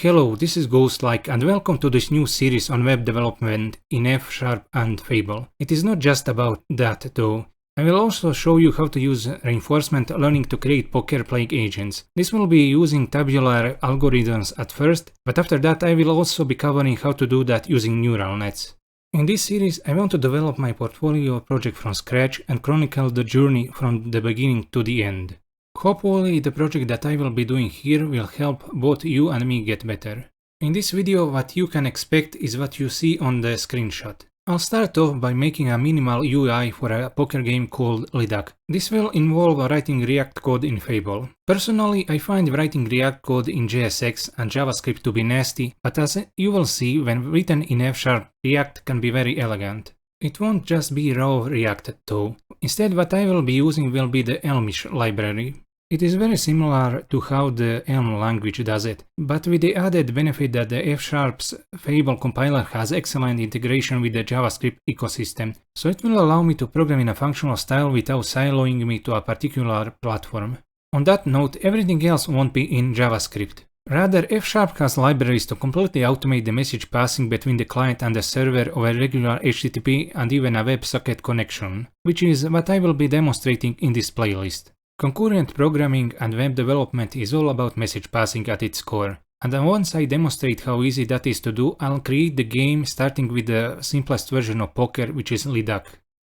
Hello, this is Ghostlike and welcome to this new series on web development in F# and Fable. It is not just about that though. I will also show you how to use reinforcement learning to create poker playing agents. This will be using tabular algorithms at first, but after that I will also be covering how to do that using neural nets. In this series I want to develop my portfolio project from scratch and chronicle the journey from the beginning to the end. Hopefully the project that I will be doing here will help both you and me get better. In this video what you can expect is what you see on the screenshot. I'll start off by making a minimal UI for a poker game called Lidak. This will involve writing React code in Fable. Personally, I find writing React code in JSX and JavaScript to be nasty, but as you will see, when written in F#, React can be very elegant. It won't just be raw React though. Instead, what I will be using will be the Elmish library. It is very similar to how the Elm language does it, but with the added benefit that the F#'s Fable compiler has excellent integration with the JavaScript ecosystem, so it will allow me to program in a functional style without siloing me to a particular platform. On that note, everything else won't be in JavaScript. Rather, F# has libraries to completely automate the message passing between the client and the server of a regular HTTP and even a WebSocket connection, which is what I will be demonstrating in this playlist. Concurrent programming and web development is all about message passing at its core, and once I demonstrate how easy that is to do, I'll create the game starting with the simplest version of poker, which is Lidak.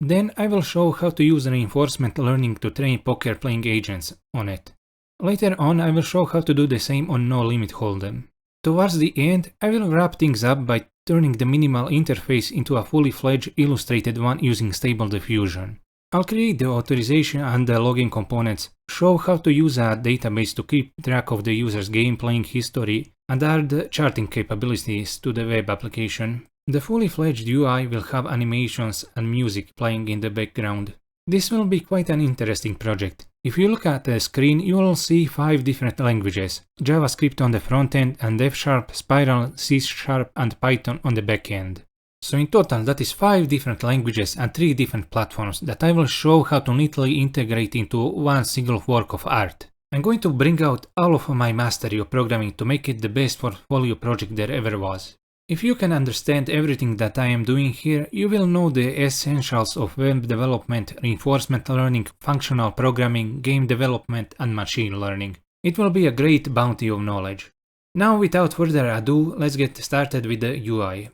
Then I will show how to use reinforcement learning to train poker playing agents on it. Later on I will show how to do the same on No Limit Hold'em. Towards the end, I will wrap things up by turning the minimal interface into a fully fledged illustrated one using Stable Diffusion. I'll create the authorization and the login components, show how to use a database to keep track of the user's game playing history, and add charting capabilities to the web application. The fully fledged UI will have animations and music playing in the background. This will be quite an interesting project. If you look at the screen, you will see 5 different languages: JavaScript on the front end and F#, Spiral, C#, and Python on the back end. So in total that is 5 different languages and 3 different platforms that I will show how to neatly integrate into one single work of art. I'm going to bring out all of my mastery of programming to make it the best portfolio project there ever was. If you can understand everything that I am doing here, you will know the essentials of web development, reinforcement learning, functional programming, game development, and machine learning. It will be a great bounty of knowledge. Now without further ado, let's get started with the UI.